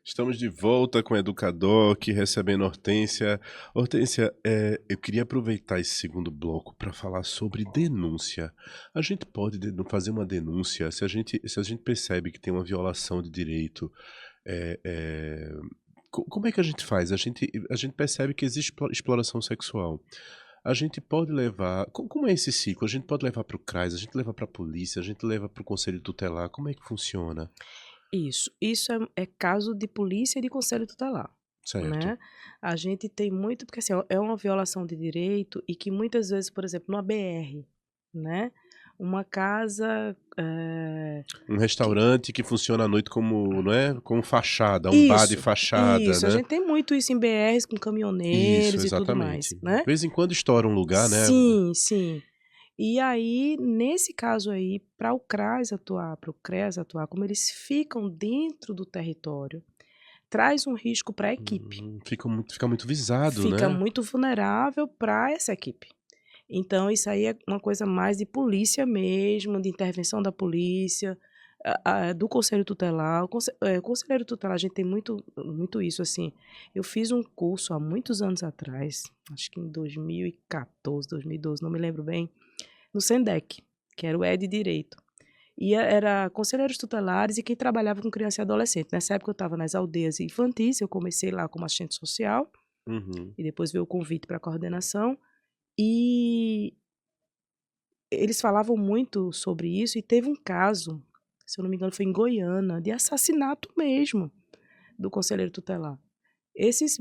Estamos de volta com o Educadoc, recebendo Hortência. Hortência, eu queria aproveitar esse segundo bloco para falar sobre denúncia. A gente pode fazer uma denúncia se a gente percebe que tem uma violação de direito. é, é, Como é que a gente faz? A gente percebe que existe exploração sexual. A gente pode levar. Como é esse ciclo? A gente pode levar para o CRAS, a gente leva para a polícia, a gente leva para o Conselho Tutelar. Como é que funciona? Isso é caso de polícia e de conselho tutelar, Certo. né. A gente tem muito porque, assim, é uma violação de direito e que muitas vezes, por exemplo, numa BR, né, uma casa, Um que restaurante que funciona à noite como, não é, como fachada, um bar de isso, fachada, isso, a né. gente tem muito isso em BRs com Isso, caminhoneiros e tudo mais, exatamente. De né. vez em quando estoura um lugar, né. Sim, sim. E aí, nesse caso aí, para o CRAS atuar, para o CREAS atuar, como eles ficam dentro do território, traz um risco para a equipe. Fica muito visado, Fica né. muito vulnerável para essa equipe. Então isso aí é uma coisa mais de polícia mesmo, de intervenção da polícia, do conselho tutelar. O conselheiro tutelar a gente tem muito isso, assim, eu fiz um curso há muitos anos atrás, acho que em 2014, 2012, não me lembro bem, no Sendec, que era o ED Direito. E era conselheiros tutelares e quem trabalhava com criança e adolescente. Nessa época eu estava nas aldeias infantis, eu comecei lá como assistente social, Uhum. e depois veio o convite para a coordenação, e eles falavam muito sobre isso e teve um caso, se eu não me engano foi em Goiânia, de assassinato mesmo, do conselheiro tutelar. Esses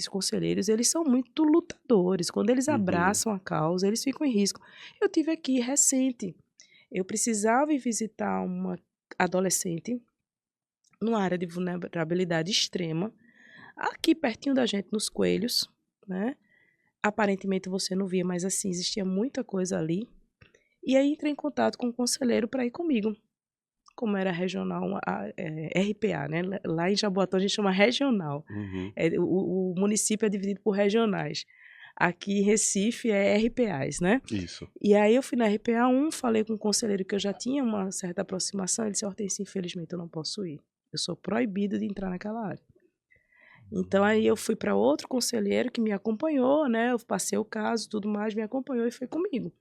conselheiros, eles são muito lutadores, quando eles Uhum. abraçam a causa, eles ficam em risco. Eu tive aqui recente, eu precisava ir visitar uma adolescente numa área de vulnerabilidade extrema, aqui pertinho da gente, nos Coelhos, né. Aparentemente você não via, mas assim, existia muita coisa ali. E aí entrei em contato com o conselheiro para ir comigo, como era regional, RPA, né, lá em Jaboatão a gente chama regional, Uhum. o município é dividido por regionais. Aqui em Recife é RPAs, né. Isso. E aí eu fui na RPA 1, falei com o conselheiro que eu já tinha uma certa aproximação, ele disse: "Hortência, infelizmente eu não posso ir, eu sou proibido de entrar naquela área". Então aí eu fui para outro conselheiro que me acompanhou, né, eu passei o caso, tudo mais, me acompanhou e foi comigo.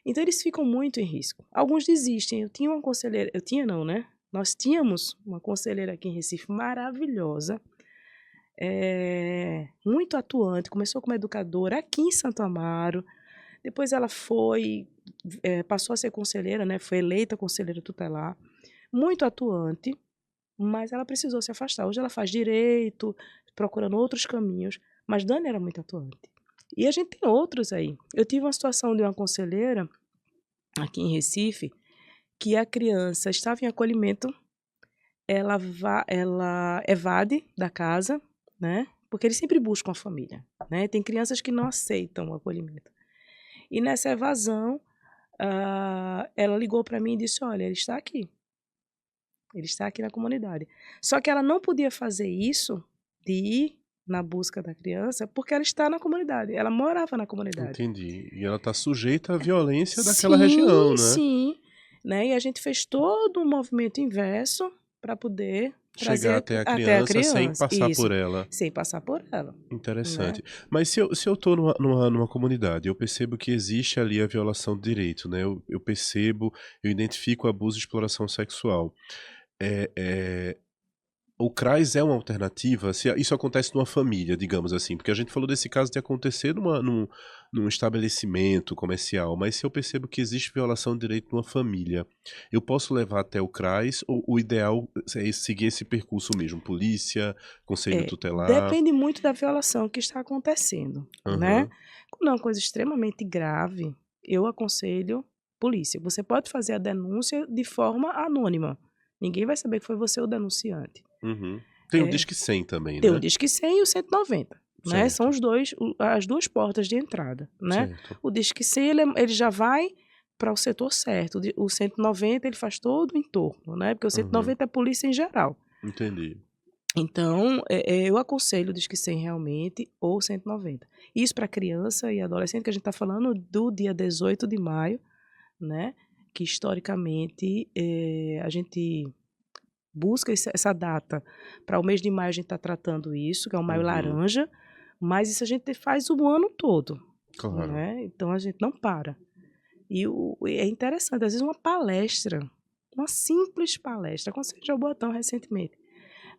Então eles ficam muito em risco. Alguns desistem. Eu tinha uma conselheira, eu tinha não, né, nós tínhamos uma conselheira aqui em Recife maravilhosa, muito atuante, começou como educadora aqui em Santo Amaro, depois ela passou a ser conselheira, né, foi eleita conselheira tutelar, muito atuante, mas ela precisou se afastar. Hoje ela faz direito, procurando outros caminhos, mas Dani era muito atuante. E a gente tem outros aí. Eu tive uma situação de uma conselheira aqui em Recife, que a criança estava em acolhimento, ela evade da casa, né, porque eles sempre buscam a família, né, tem crianças que não aceitam o acolhimento. E nessa evasão, ela ligou para mim e disse: "Olha, ele está aqui na comunidade". Só que ela não podia fazer isso, de ir na busca da criança, porque ela está na comunidade, ela morava na comunidade. Entendi. E ela tá sujeita à violência daquela região, Sim, né. sim, né, e a gente fez todo um movimento inverso para poder trazer Chegar até a até a criança sem criança. passar por Isso, ela. sem passar por ela, né. Interessante. Mas se eu tô numa comunidade, eu percebo que existe ali a violação de direito, né, eu percebo, eu identifico abuso e exploração sexual. Eh eh O CRAS é uma alternativa se isso acontece numa família, digamos assim, porque a gente falou desse caso de acontecer num estabelecimento comercial, mas se eu percebo que existe violação de direito numa família, eu posso levar até o CRAS ou o ideal é seguir esse percurso mesmo, polícia, conselho tutelar? Depende muito da violação que está acontecendo, né. Aham. Quando é uma coisa extremamente grave, eu aconselho polícia. Você pode fazer a denúncia de forma anônima, ninguém vai saber que foi você o denunciante. Uhum. Tem o Disque 100 também, Tem o né? Disque 100 e o 190, né, são Certo, os 2 as 2 portas de entrada, né. certo. O Disque 100 ele já vai para o setor certo, o 190 ele faz todo o entorno, né, porque o Aham, 190 é a polícia em geral. entendi. Então, eu aconselho o Disque 100 realmente ou 190. Isso para criança e adolescente, que a gente está falando do dia 18 de maio, né, que historicamente, a gente busca essa data para o mês de maio a gente está tratando isso, que é o maio Uhum. laranja, mas isso a gente faz o ano todo, Claro. né? Então a gente não para. E é interessante, às vezes uma simples palestra, aconteceu em Jaboatão recentemente,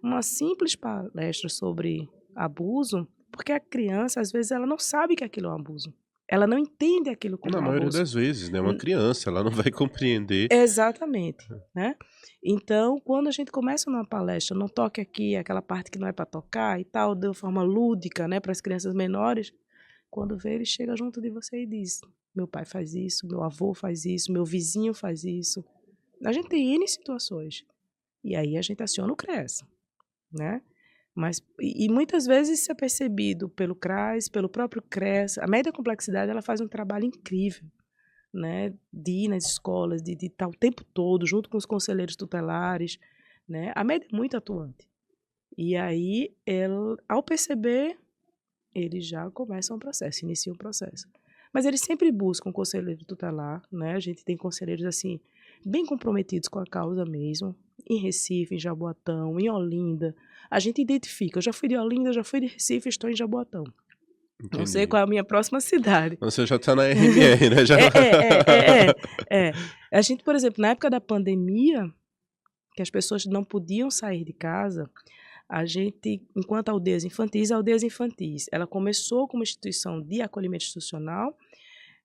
uma simples palestra sobre abuso, porque a criança, às vezes, ela não sabe que aquilo é um abuso. Ela não entende aquilo como Na um maioria abuso. das vezes, né, uma criança, ela não vai compreender. Exatamente, né. Então, quando a gente começa numa palestra, não toque aqui, aquela parte que não é para tocar e tal, de uma forma lúdica, né, para as crianças menores, quando vê, ele chega junto de você e diz: "Meu pai faz isso, meu avô faz isso, meu vizinho faz isso". A gente tem N situações, e aí a gente aciona o CREAS, né. Mas muitas vezes isso é percebido pelo CRAS, pelo próprio CREAS. A média complexidade, ela faz um trabalho incrível, né, de ir nas escolas, de estar o tempo todo junto com os conselheiros tutelares, né. A média é muito atuante. E aí, ao perceber, eles já começam o processo, iniciam o processo. Mas eles sempre buscam um conselheiro tutelar, né, a gente tem conselheiros, assim, bem comprometidos com a causa mesmo, em Recife, em Jaboatão, em Olinda. A gente identifica, eu já fui de Olinda, já fui de Recife, estou em Jaboatão. Não sei Entendi. qual é a minha próxima cidade. Você já tá na RMR, né, já. É, é, é, é, é. A gente, por exemplo, na época da pandemia, que as pessoas não podiam sair de casa, a gente, enquanto Aldeias Infantis, ela começou como instituição de acolhimento institucional,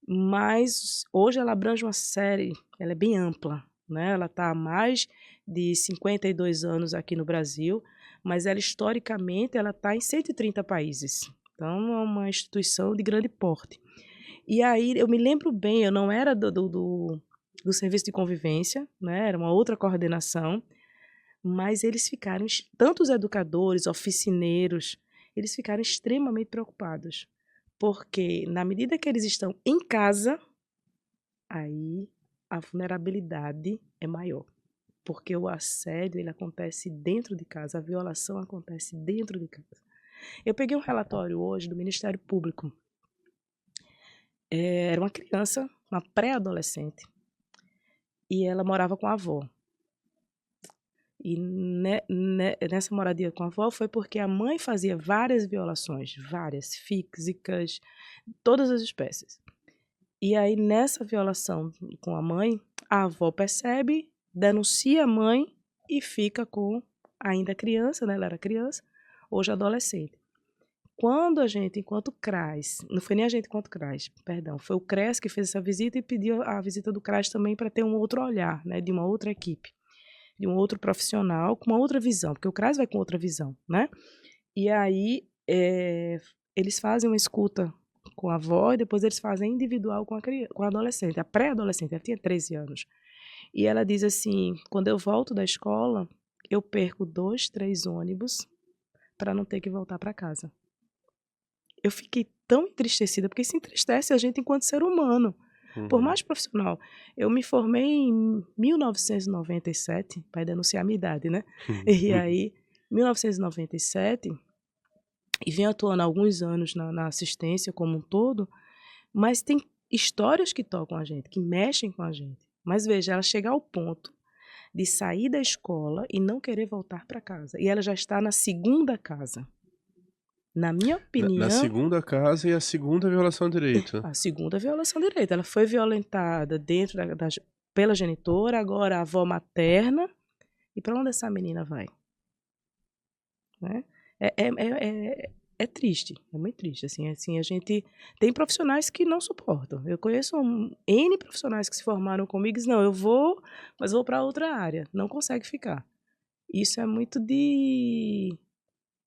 mas hoje ela abrange uma série, ela é bem ampla, né? Ela está há mais de 52 anos aqui no Brasil, mas ela historicamente ela está em 130 países. Então é uma instituição de grande porte. E aí eu me lembro bem, eu não era do serviço de convivência, né? Era uma outra coordenação, mas eles ficaram, tanto os educadores, oficineiros, eles ficaram extremamente preocupados, porque na medida que eles estão em casa, aí a vulnerabilidade é maior, porque o assédio ele acontece dentro de casa, a violação acontece dentro de casa. Eu peguei um relatório hoje do Ministério Público, era uma criança, uma pré-adolescente, e ela morava com a avó. E nessa moradia com a avó foi porque a mãe fazia várias violações, várias, físicas, todas as espécies. E aí, nessa violação com a mãe, a avó percebe, denuncia a mãe e fica com ainda criança, né? Ela era criança, hoje adolescente. Quando a gente, enquanto CRAS, não foi nem a gente enquanto CRAS, perdão, foi o CRES que fez essa visita e pediu a visita do CRAS também para ter um outro olhar, né? De uma outra equipe, de um outro profissional com uma outra visão, porque o CRAS vai com outra visão, né? E aí eles fazem uma escuta com a avó e depois eles fazem individual com a adolescente, a pré-adolescente, ela tinha 13 anos. E ela diz assim: quando eu volto da escola, eu perco 2, 3 ônibus para não ter que voltar para casa. Eu fiquei tão entristecida, porque isso entristece a gente enquanto ser humano. Por Uhum. mais profissional. Eu me formei em 1997, para denunciar a minha idade, né? E aí, 1997, e venho atuando há alguns anos na assistência como um todo, mas tem histórias que tocam a gente, que mexem com a gente. Mas veja, ela chega ao ponto de sair da escola e não querer voltar para casa. E ela já está na segunda casa. Na minha Na opinião, segunda casa e a segunda violação de direito. a segunda violação de direito. Ela foi violentada dentro pela genitora, agora a avó materna. E para onde essa menina vai? Né? É triste, é muito triste. Assim, a gente tem profissionais que não suportam. Eu conheço N profissionais que se formaram comigo e dizem, não, eu vou, mas vou para outra área. Não consegue ficar. Isso é muito de...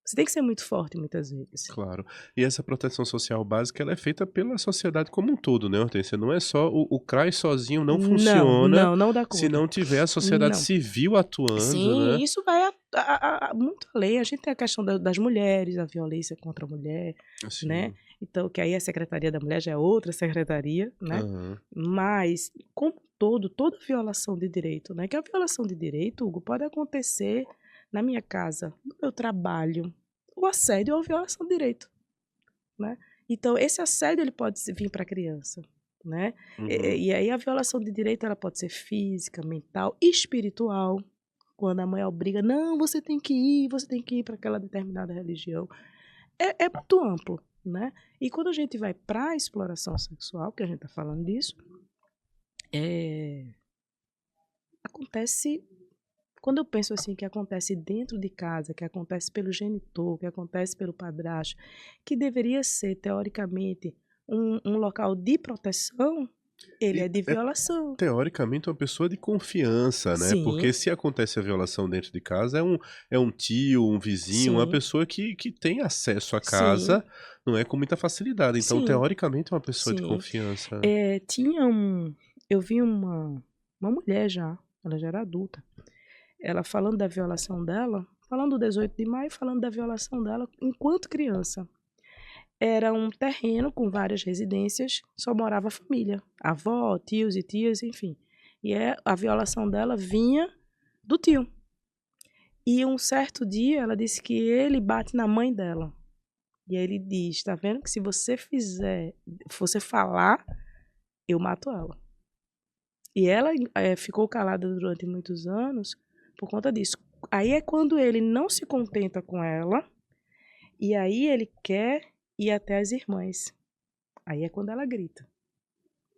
Você tem que ser muito forte muitas vezes. Claro. E essa proteção social básica, ela é feita pela sociedade como um todo, né, Hortência? Não é só o CRAS sozinho não Não, funciona não, não dá se conta. não tiver a sociedade Não. civil atuando, Sim, né? isso vai muito além. A gente tem a questão das mulheres, a violência contra a mulher, né? Assim. Então, que aí a Secretaria da Mulher já é outra secretaria, né? Aham. Mas, como um todo, toda violação de direito, né? Que a violação de direito, Hugo, pode acontecer na minha casa, no meu trabalho, o assédio ou a violação de direito, né? Então, esse assédio ele pode vir para a criança, né? Uhum. E aí a violação de direito ela pode ser física, mental, espiritual, quando a mãe obriga, não, você tem que ir para aquela determinada religião. É muito amplo, né? E quando a gente vai para a exploração sexual, que a gente está falando disso, acontece, quando eu penso assim, que acontece dentro de casa, que acontece pelo genitor, que acontece pelo padrasto, que deveria ser, teoricamente, um local de proteção, ele é E de é violação. teoricamente uma pessoa de confiança, né? Sim, Porque se acontece a violação dentro de casa, é um tio, um vizinho, uma sim, pessoa que tem acesso à sim, casa, não é com muita facilidade. Então, sim, teoricamente, é uma pessoa de sim. confiança. Tinha eu vi uma mulher já, ela já era adulta, ela falando da violação dela, falando do 18 de maio, falando da violação dela enquanto criança. Era um terreno com várias residências, só morava a família, avó, tios e tias, enfim. E a violação dela vinha do tio. E um certo dia ela disse que ele bate na mãe dela. E aí ele diz: tá vendo que se você falar, eu mato ela. E ela ficou calada durante muitos anos por conta disso. Aí é quando ele não se contenta com ela, e aí ele quer ir até as irmãs. Aí é quando ela grita.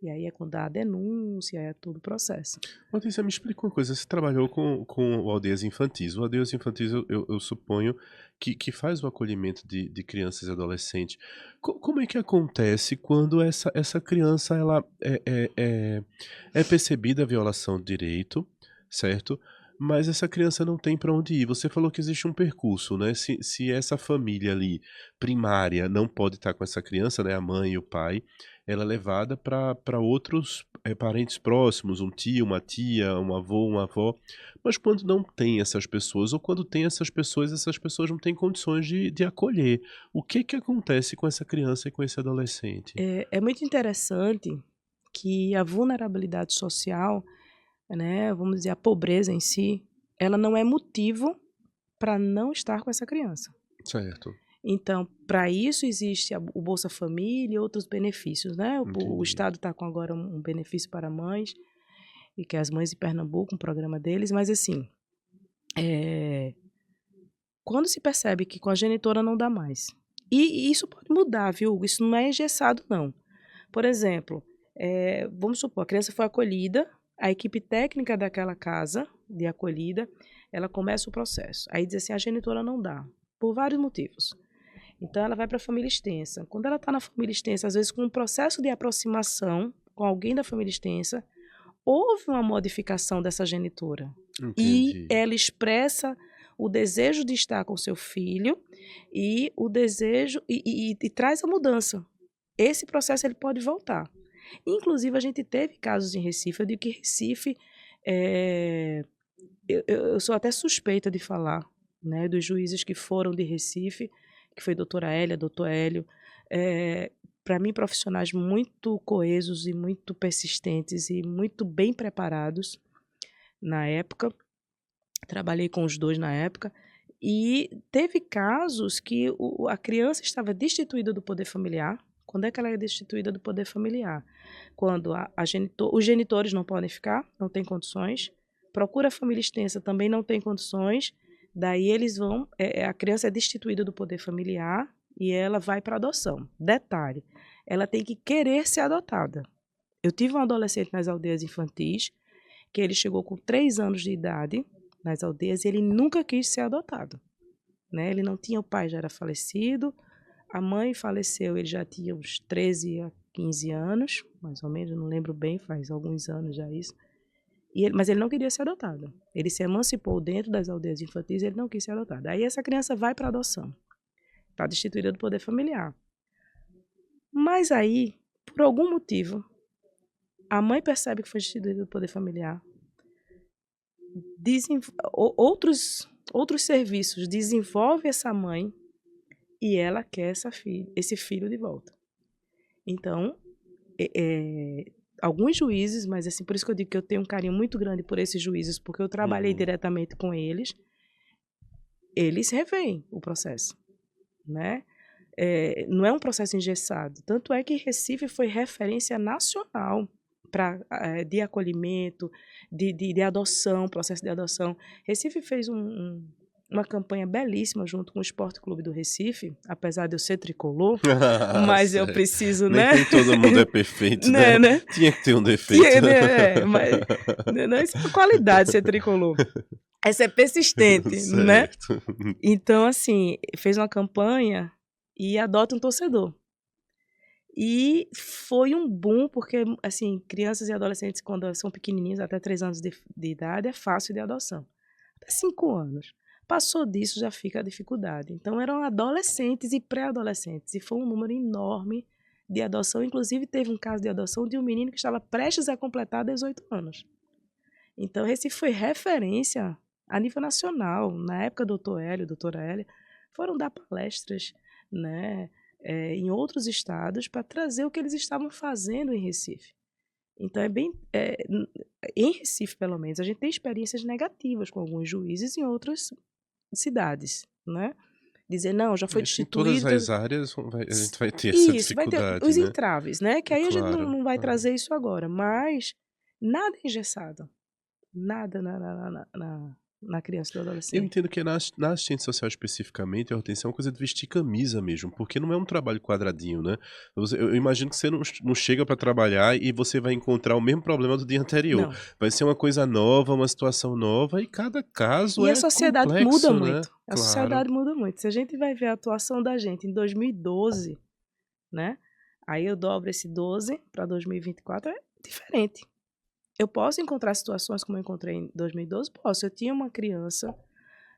E aí é quando dá a denúncia, é todo o processo. Patrícia, me explica uma coisa. Você trabalhou com o Aldeias Infantis. O Aldeias Infantis, eu suponho que faz o acolhimento de crianças e adolescentes. Como é que acontece quando essa criança ela é percebida a violação de direito, certo? Mas essa criança não tem para onde ir. Você falou que existe um percurso, né? Se essa família ali primária não pode estar com essa criança, né? A mãe e o pai, ela é levada para outros parentes próximos, um tio, uma tia, um avô, uma avó. Mas quando não tem essas pessoas, ou quando tem essas pessoas não têm condições de acolher. O que acontece com essa criança e com esse adolescente? É muito interessante que a vulnerabilidade social, né, vamos dizer, a pobreza em si, ela não é motivo para não estar com essa criança. Certo, Então, para isso existe o Bolsa Família e outros benefícios, né? O entendi. Estado está com agora um benefício para mães, e que é as mães de Pernambuco, um programa deles, mas assim, é, quando se percebe que com a genitora não dá mais. E isso pode mudar, viu? Isso não é engessado, não. Por exemplo, vamos supor, a criança foi acolhida, a equipe técnica daquela casa de acolhida, ela começa o processo. Aí diz assim, a genitora não dá, por vários motivos. Então ela vai para a família extensa. Quando ela está na família extensa, às vezes com um processo de aproximação com alguém da família extensa, houve uma modificação dessa genitora. E Entendi. ela expressa o desejo de estar com seu filho e o desejo e traz a mudança. Esse processo ele pode voltar. Inclusive, a gente teve casos em Recife, eu digo que Recife, é, eu sou até suspeita de falar, né, dos juízes que foram de Recife, que foi doutora Hélia, doutor Hélio, para mim, profissionais muito coesos e muito persistentes e muito bem preparados na época. Trabalhei com os dois na época. E teve casos que a criança estava destituída do poder familiar. Quando é que ela é destituída do poder familiar? Quando os genitores não podem ficar, não tem condições. Procura a família extensa, também não tem condições. Daí eles vão, a criança é destituída do poder familiar e ela vai para adoção. Detalhe, ela tem que querer ser adotada. Eu tive um adolescente nas aldeias infantis, que ele chegou com 3 anos de idade nas aldeias e ele nunca quis ser adotado. Né? Ele não tinha o pai, já era falecido, a mãe faleceu, ele já tinha uns 13 a 15 anos, mais ou menos, não lembro bem, faz alguns anos já isso. Mas ele não queria ser adotado. Ele se emancipou dentro das aldeias infantis e ele não quis ser adotado. Aí essa criança vai para adoção. Está destituída do poder familiar. Mas aí, por algum motivo, a mãe percebe que foi destituída do poder familiar. Outros serviços desenvolvem essa mãe e ela quer esse filho de volta. Então, alguns juízes, mas assim, por isso que eu digo que eu tenho um carinho muito grande por esses juízes, porque eu trabalhei Uhum. diretamente com eles revêem o processo, né? Não é um processo engessado. Tanto é que Recife foi referência nacional de acolhimento, de adoção, processo de adoção. Recife fez uma campanha belíssima junto com o Esporte Clube do Recife, apesar de eu ser tricolor, mas eu Certo. preciso, né? Nem todo mundo é perfeito, né? Né? Tinha que ter um defeito. Mas não, isso é uma qualidade ser tricolor. É ser persistente, né? Certo. Então, assim, fez uma campanha e adota um torcedor. E foi um boom, porque, assim, crianças e adolescentes, quando são pequenininhos, até 3 anos de idade, é fácil de adoção. Até 5 anos. Passou disso, já fica a dificuldade. Então, eram adolescentes e pré-adolescentes. E foi um número enorme de adoção. Inclusive, teve um caso de adoção de um menino que estava prestes a completar 18 anos. Então, Recife foi referência a nível nacional. Na época, doutor Hélio, doutora Hélia, foram dar palestras, né, em outros estados para trazer o que eles estavam fazendo em Recife. Então, em Recife, pelo menos, a gente tem experiências negativas com alguns juízes em outras cidades, né? Dizer, não, já foi Acho que em todas destituído. as áreas a gente vai ter essa Isso, vai ter dificuldade, os né? entraves, né? Que aí a gente Claro. não vai trazer isso agora, mas nada é engessado. Nada na criança e no Eu adolescente. entendo que na assistente social especificamente, a Hortência, é uma coisa de vestir camisa mesmo, porque não é um trabalho quadradinho, né? Eu imagino que você não chega para trabalhar e você vai encontrar o mesmo problema do dia anterior. Não. Vai ser uma coisa nova, uma situação nova, e cada caso E a é sociedade muda complexo, né? muito. A Claro. sociedade muda muito. Se a gente vai ver a atuação da gente em 2012, né? Aí eu dobro esse 12 para 2024, é diferente. Eu posso encontrar situações como eu encontrei em 2012? Posso. Eu tinha uma criança,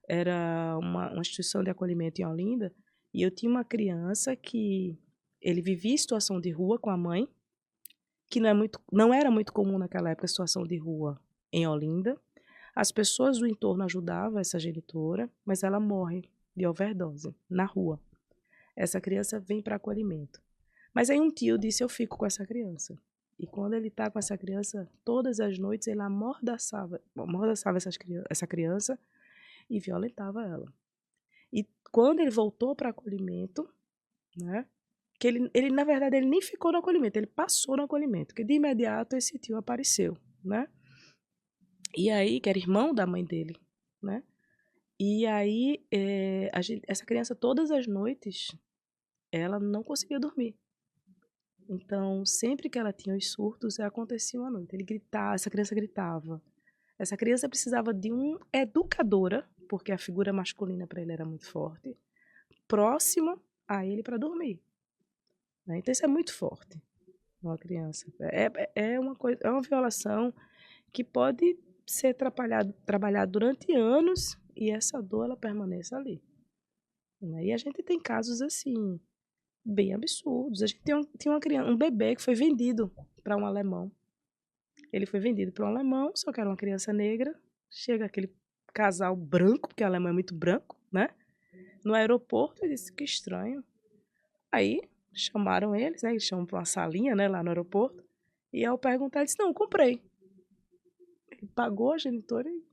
era uma instituição de acolhimento em Olinda, e eu tinha uma criança que ele vivia em situação de rua com a mãe, que não era muito comum naquela época a situação de rua em Olinda. As pessoas do entorno ajudavam essa genitora, mas ela morre de overdose na rua. Essa criança vem para acolhimento. Mas aí um tio disse, eu fico com essa criança. E quando ele está com essa criança, todas as noites ele amordaçava essa criança e violentava ela. E quando ele voltou para acolhimento, né, que ele, na verdade, ele nem ficou no acolhimento, ele passou no acolhimento, porque de imediato esse tio apareceu, né? E aí, que era irmão da mãe dele, né? E aí, essa criança, todas as noites, ela não conseguia dormir. Então, sempre que ela tinha os surtos, aconteciam à noite. Ele gritava, essa criança gritava. Essa criança precisava de uma educadora, porque a figura masculina para ele era muito forte, próxima a ele para dormir. Né? Então, isso é muito forte numa criança. É uma coisa, é uma violação que pode ser trabalhada durante anos e essa dor ela permaneça ali. Né? E a gente tem casos assim, bem absurdos. A gente tinha uma criança, um bebê que foi vendido para um alemão. Ele foi vendido para um alemão, só que era uma criança negra. Chega aquele casal branco, porque o alemão é muito branco, né? No aeroporto, ele disse que estranho. Aí chamaram eles, né? Eles chamam para uma salinha, né? Lá no aeroporto. E ao perguntar, ele disse, não, comprei. Ele pagou a genitora e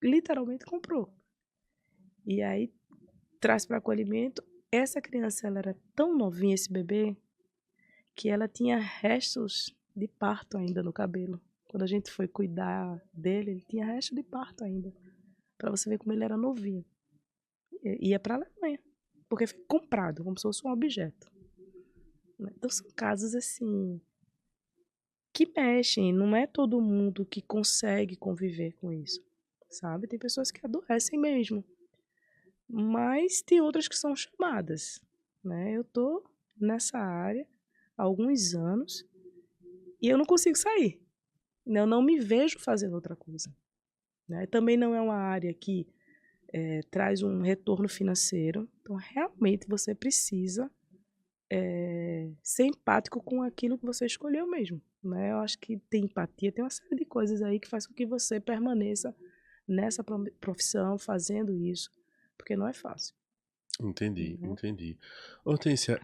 literalmente comprou. E aí traz para acolhimento. Essa criança, ela era tão novinha, esse bebê, que ela tinha restos de parto ainda no cabelo. Quando a gente foi cuidar dele, ele tinha resto de parto ainda. Para você ver como ele era novinho. Ia para a Alemanha, porque foi comprado, como se fosse um objeto. Então são casos assim que mexem, não é todo mundo que consegue conviver com isso, sabe? Tem pessoas que adoecem mesmo, mas tem outras que são chamadas, né? Eu tô nessa área há alguns anos e eu não consigo sair. Eu não me vejo fazendo outra coisa. Né? Também não é uma área que traz um retorno financeiro. Então, realmente, você precisa ser empático com aquilo que você escolheu mesmo. Né? Eu acho que tem empatia, tem uma série de coisas aí que faz com que você permaneça nessa profissão, fazendo isso, porque não é fácil. Entendi, Né? entendi. Hortência,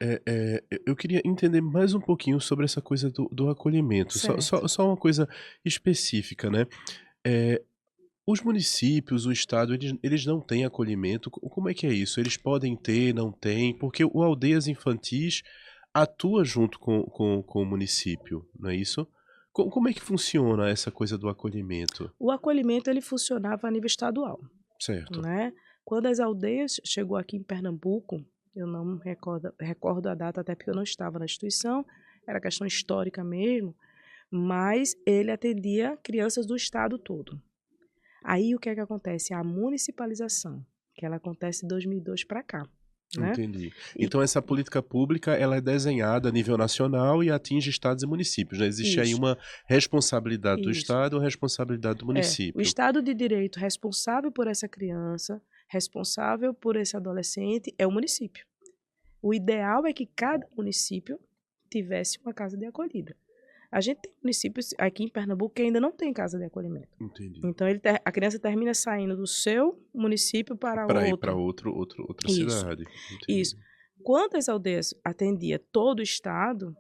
eu queria entender mais um pouquinho sobre essa coisa do acolhimento. Certo. Só uma coisa específica, né? É, os municípios, o estado, eles não têm acolhimento. Como é que é isso? Eles podem ter, não têm? Porque o Aldeias Infantis atua junto com o município, não é isso? Como é que funciona essa coisa do acolhimento? O acolhimento ele funcionava a nível estadual, Certo. né. Quando as aldeias chegou aqui em Pernambuco, eu não me recordo a data, até porque eu não estava na instituição, era questão histórica mesmo, mas ele atendia crianças do estado todo. Aí o que é que acontece? A municipalização, que ela acontece de 2002 para cá, né. Entendi. E Então essa política pública, ela é desenhada a nível nacional e atinge estados e municípios, né. Existe aí isso, uma responsabilidade do isso. estado e uma responsabilidade do É, o município. estado de direito responsável por essa criança, responsável por esse adolescente é o município. O ideal é que cada município tivesse uma casa de acolhida. A gente tem municípios aqui em Pernambuco que ainda não tem casa de acolhimento. Entendi. Então a criança termina saindo do seu município para Para ir para outro. outra Isso, cidade. isso. Entendi. Quando as aldeias atendia todo o estado,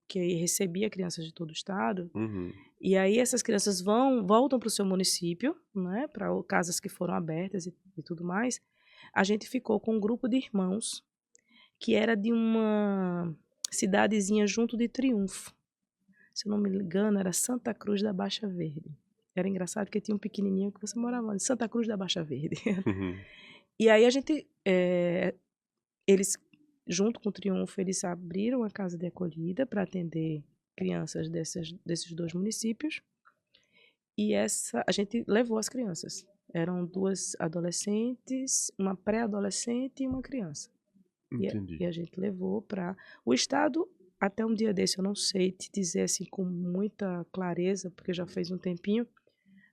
que aí recebia crianças de todo o estado, Uhum. e aí essas crianças voltam para o seu município, né, para casas que foram abertas e tudo mais, a gente ficou com um grupo de irmãos que era de uma cidadezinha junto de Triunfo. Se eu não me engano, era Santa Cruz da Baixa Verde. Era engraçado porque tinha um pequenininho que você morava em Santa Cruz da Baixa Verde. Uhum. E aí a gente, eles, junto com o Triunfo, eles abriram a casa de acolhida para atender crianças desses dois municípios. E a gente levou as crianças. Eram duas adolescentes, uma pré-adolescente e uma criança. E Entendi. a gente levou para o estado. Até um dia desse eu não sei te dizer assim com muita clareza, porque já fez um tempinho,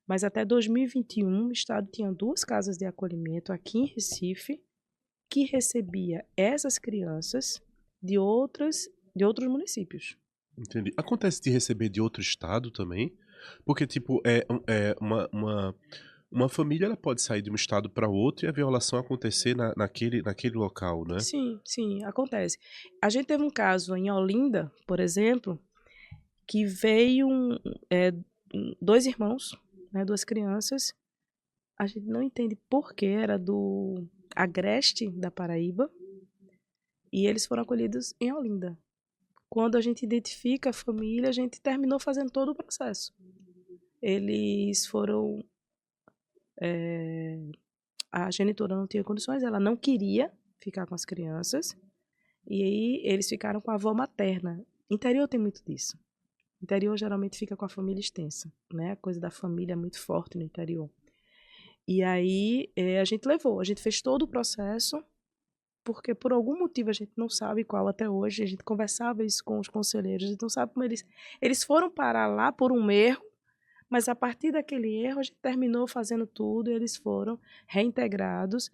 mas até 2021 o estado tinha duas casas de acolhimento aqui em Recife que recebia essas crianças de outros municípios. Entendi. Acontece de receber de outro estado também? Porque, tipo, uma família ela pode sair de um estado para outro e a violação acontecer naquele local, né? Sim, sim, acontece. A gente teve um caso em Olinda, por exemplo, que veio dois irmãos, né, duas crianças. A gente não entende por que era do Agreste da Paraíba e eles foram acolhidos em Olinda. Quando a gente identifica a família, a gente terminou fazendo todo o processo. Eles foram. A genitora não tinha condições, ela não queria ficar com as crianças. E aí eles ficaram com a avó materna. Interior tem muito disso. Interior geralmente fica com a família extensa, né? A coisa da família é muito forte no interior. E aí a gente fez todo o processo, porque por algum motivo a gente não sabe qual até hoje, a gente conversava isso com os conselheiros, a gente não sabe como eles foram parar lá por um erro, mas a partir daquele erro a gente terminou fazendo tudo e eles foram reintegrados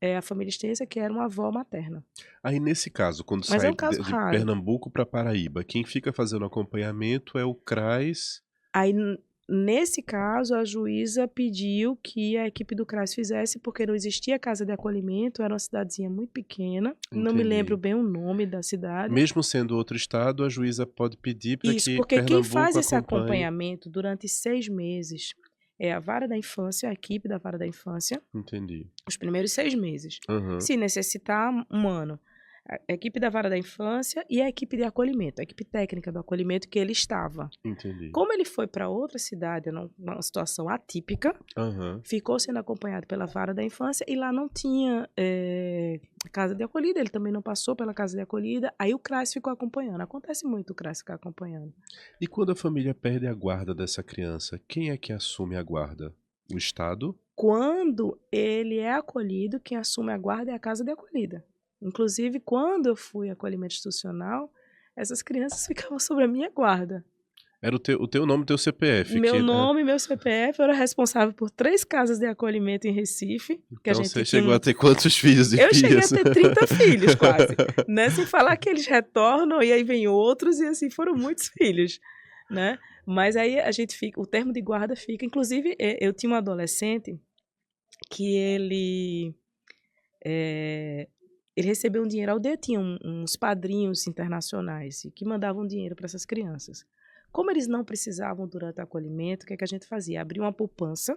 à família extensa, que era uma avó materna. Aí, nesse caso, quando Mas é sai um caso de raro. Pernambuco para Paraíba, quem fica fazendo acompanhamento é o CRAS. Aí, nesse caso, a juíza pediu que a equipe do CRAS fizesse, porque não existia casa de acolhimento, era uma cidadezinha muito pequena, não me lembro Entendi. bem o nome da cidade. Mesmo sendo outro estado, a juíza pode pedir para Isso, que porque quem Pernambuco faz esse acompanhe. acompanhamento durante 6 meses é a vara da infância, a equipe da vara da infância, Entendi. os primeiros 6 meses. Aham. Se necessitar, um ano. A equipe da vara da infância e a equipe de acolhimento, a equipe técnica do acolhimento que ele estava. Entendi. Como ele foi para outra cidade, numa situação atípica, Aham. ficou sendo acompanhado pela vara da infância e lá não tinha casa de acolhida, ele também não passou pela casa de acolhida, aí o CRAS ficou acompanhando. Acontece muito o CRAS ficar acompanhando. E quando a família perde a guarda dessa criança, quem é que assume a guarda? O estado? Quando ele é acolhido, quem assume a guarda é a casa de acolhida. Inclusive, quando eu fui acolhimento institucional, essas crianças ficavam sob a minha guarda. Era o teu nome e o teu CPF, Meu nome e meu CPF, eu era responsável por 3 casas de acolhimento em Recife, que a então você gente chegou tinha. a ter quantos filhos e Eu cheguei a filhas? ter 30 filhos, quase. Né? Sem falar que eles retornam e aí vem outros, e assim foram muitos filhos. Né? Mas aí a gente fica, o termo de guarda fica. Inclusive, eu tinha um adolescente que ele recebeu um dinheiro. A aldeia tinha uns padrinhos internacionais que mandavam dinheiro para essas crianças. Como eles não precisavam durante o acolhimento, o que é que a gente fazia? Abria uma poupança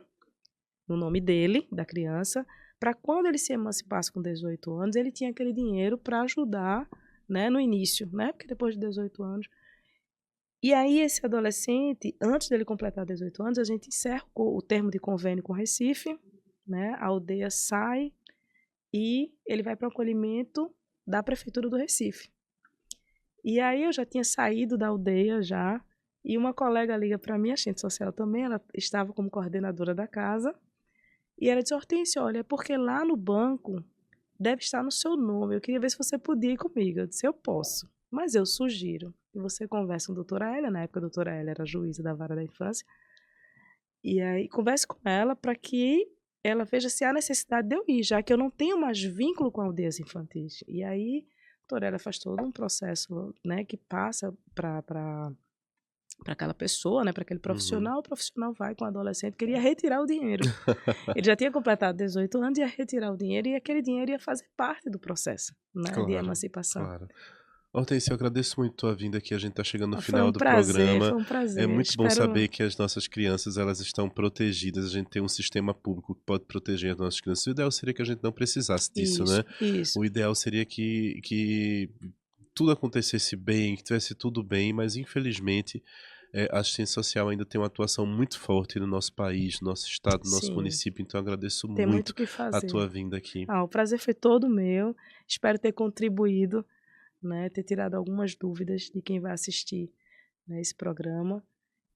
no nome dele, da criança, para quando ele se emancipasse com 18 anos, ele tinha aquele dinheiro para ajudar, né, no início, né? Porque depois de 18 anos. E aí esse adolescente, antes dele completar 18 anos, a gente encerra o termo de convênio com Recife, né? A aldeia sai e ele vai para o acolhimento da prefeitura do Recife. E aí eu já tinha saído da aldeia já, e uma colega liga para mim, assistente social também, ela estava como coordenadora da casa, e ela disse: Hortência, olha, é porque lá no banco deve estar no seu nome, eu queria ver se você podia ir comigo. Eu disse: eu posso, mas eu sugiro que você converse com a doutora Hélia, na época a doutora Hélia era juíza da vara da infância, e aí converse com ela para que ela veja se há necessidade de eu ir, já que eu não tenho mais vínculo com aldeias infantis. E aí a doutora Hélia faz todo um processo, né, que passa para aquela pessoa, né, para aquele Uhum. profissional, o profissional vai com o adolescente, queria retirar o dinheiro. Ele já tinha completado 18 anos, ia retirar o dinheiro e aquele dinheiro ia fazer parte do processo, né, de Claro, emancipação. claro. Hortência, eu agradeço muito tua vinda aqui, a gente tá chegando no Foi final um do prazer, programa. foi um É prazer. muito bom saber Espero que as nossas crianças, elas estão protegidas, a gente tem um sistema público que pode proteger as nossas crianças. O ideal seria que a gente não precisasse disso, isso, né? isso. O ideal seria que tudo acontecesse bem, que tivesse tudo bem, mas infelizmente a assistência social ainda tem uma atuação muito forte no nosso país, no nosso estado, no nosso Sim, município, então eu agradeço tem muito o muito que a fazer. tua vinda aqui. Ah, o prazer foi todo meu. Espero ter contribuído, né, ter tirado algumas dúvidas de quem vai assistir, né, esse programa.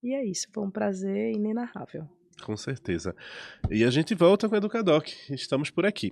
E é isso, foi um prazer inenarrável. Com certeza. E a gente volta com o Educadoc. Estamos por aqui.